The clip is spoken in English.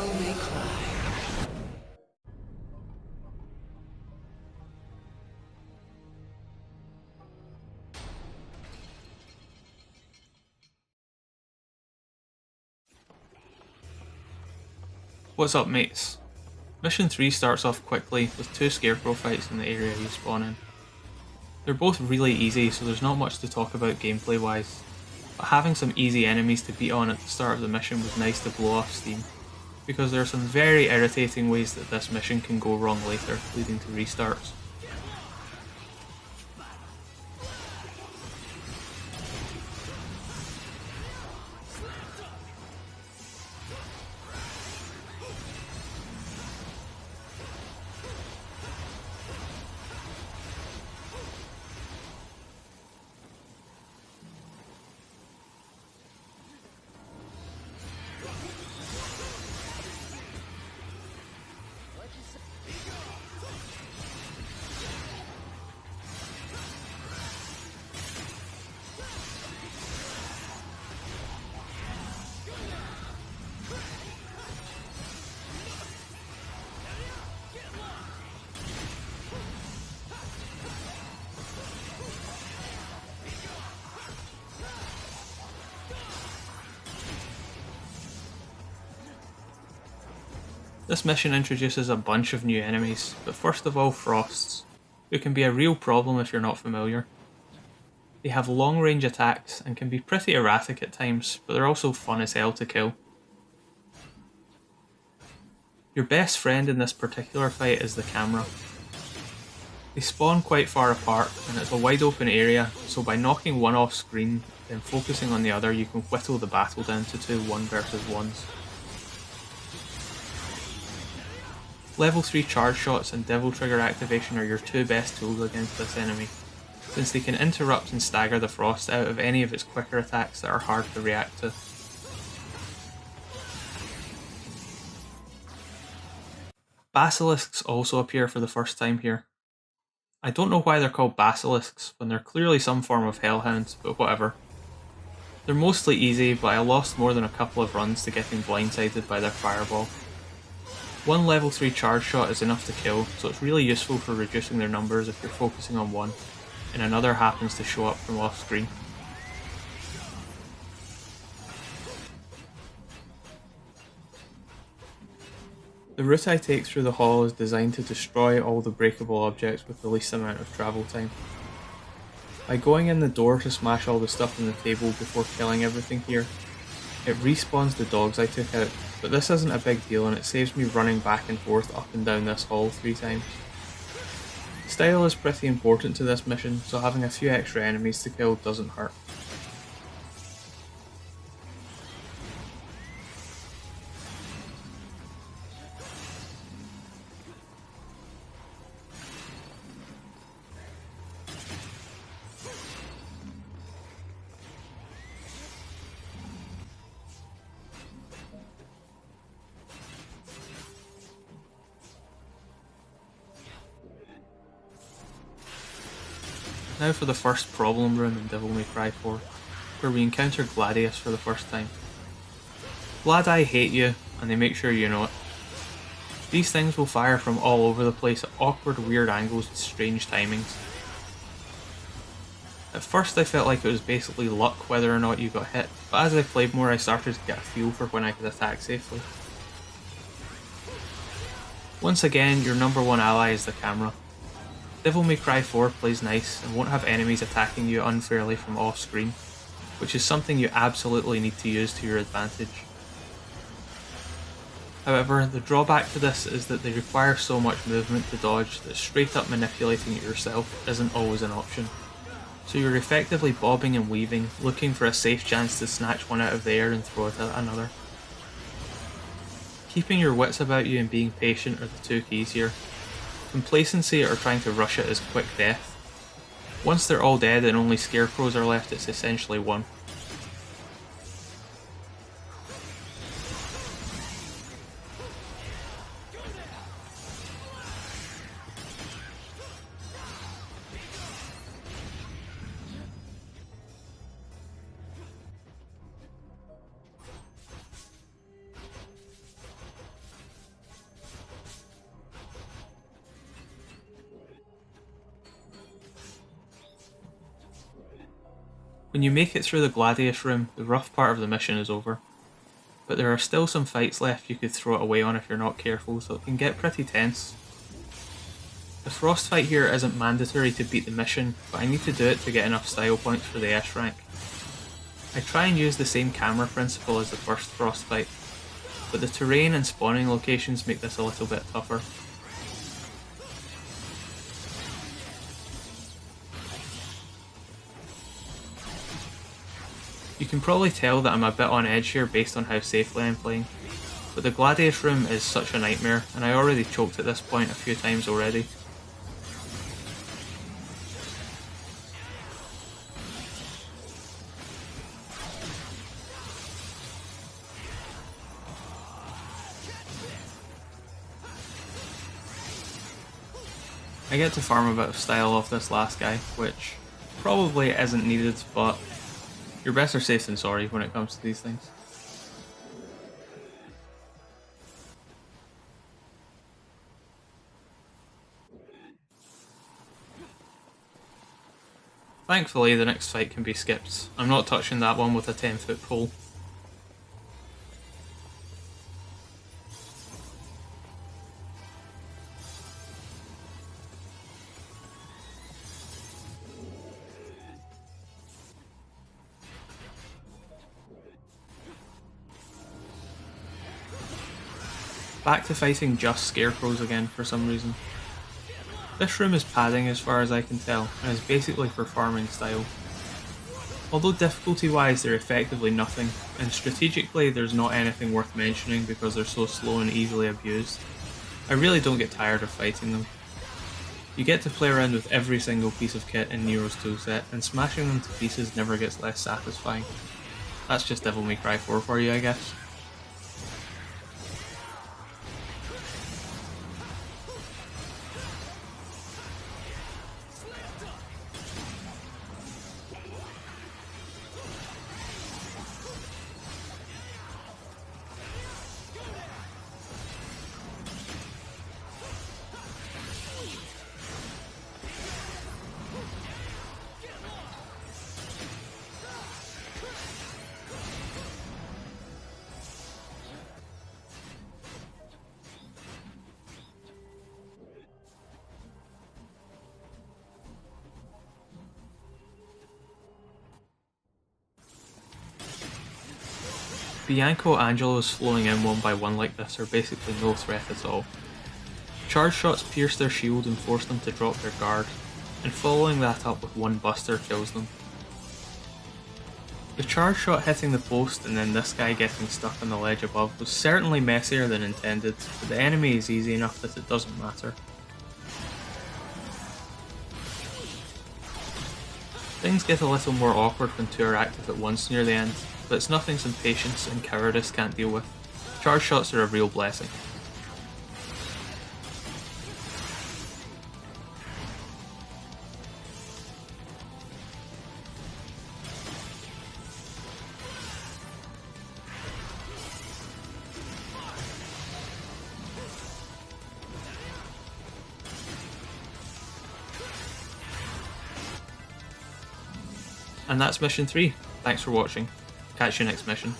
may cry. What's up, mates? Mission 3 starts off quickly with 2 Scarecrow fights in the area you spawn in. They're both really easy, so there's not much to talk about gameplay wise, but having some easy enemies to beat on at the start of the mission was nice to blow off steam, because there are some very irritating ways that this mission can go wrong later, leading to restarts. This mission introduces a bunch of new enemies, but first of all Frosts, who can be a real problem if you're not familiar. They have long range attacks and can be pretty erratic at times, but they're also fun as hell to kill. Your best friend in this particular fight is the camera. They spawn quite far apart and it's a wide open area, so by knocking one off screen then focusing on the other you can whittle the battle down to 2 1 versus 1s. Level 3 charge shots and devil trigger activation are your 2 best tools against this enemy, since they can interrupt and stagger the Frost out of any of its quicker attacks that are hard to react to. Basilisks also appear for the first time here. I don't know why they're called basilisks when they're clearly some form of hellhounds, but whatever. They're mostly easy, but I lost more than a couple of runs to getting blindsided by their fireball. One level 3 charge shot is enough to kill, so it's really useful for reducing their numbers if you're focusing on one, and another happens to show up from off screen. The route I take through the hall is designed to destroy all the breakable objects with the least amount of travel time. By going in the door to smash all the stuff on the table before killing everything here, it respawns the dogs I took out, but this isn't a big deal and it saves me running back and forth up and down this hall 3 times. Style is pretty important to this mission, so having a few extra enemies to kill doesn't hurt. Now for the first problem room in Devil May Cry 4, where we encounter Gladius for the first time. Gladi hate you, and they make sure you know it. These things will fire from all over the place at awkward weird angles with strange timings. At first I felt like it was basically luck whether or not you got hit, but as I played more I started to get a feel for when I could attack safely. Once again, your number one ally is the camera. Devil May Cry 4 plays nice and won't have enemies attacking you unfairly from off screen, which is something you absolutely need to use to your advantage. However, the drawback to this is that they require so much movement to dodge that straight up manipulating it yourself isn't always an option. So you're effectively bobbing and weaving, looking for a safe chance to snatch one out of the air and throw it at another. Keeping your wits about you and being patient are the 2 keys here. Complacency or trying to rush it is quick death. Once they're all dead and only Scarecrows are left, it's essentially won. When you make it through the Gladius room, the rough part of the mission is over. But there are still some fights left you could throw it away on if you're not careful, so it can get pretty tense. The frost fight here isn't mandatory to beat the mission, but I need to do it to get enough style points for the S rank. I try and use the same camera principle as the first frost fight, but the terrain and spawning locations make this a little bit tougher. You can probably tell that I'm a bit on edge here based on how safely I'm playing, but the Gladius room is such a nightmare, and I already choked at this point a few times already. I get to farm a bit of style off this last guy, which probably isn't needed, but you're better safe than sorry when it comes to these things. Thankfully, the next fight can be skipped. I'm not touching that one with a 10-foot pole. Back to fighting just Scarecrows again for some reason. This room is padding as far as I can tell, and is basically for farming style. Although difficulty wise they're effectively nothing, and strategically there's not anything worth mentioning because they're so slow and easily abused, I really don't get tired of fighting them. You get to play around with every single piece of kit in Nero's toolset, and smashing them to pieces never gets less satisfying. That's just Devil May Cry 4 for you, I guess. Bianco Angelos flowing in one by one like this are basically no threat at all. Charge shots pierce their shield and force them to drop their guard, and following that up with one buster kills them. The charge shot hitting the post and then this guy getting stuck on the ledge above was certainly messier than intended, but the enemy is easy enough that it doesn't matter. Things get a little more awkward when two are active at once near the end, but it's nothing some patience and cowardice can't deal with. Charge shots are a real blessing. And that's mission 3. Thanks for watching. Catch you next mission.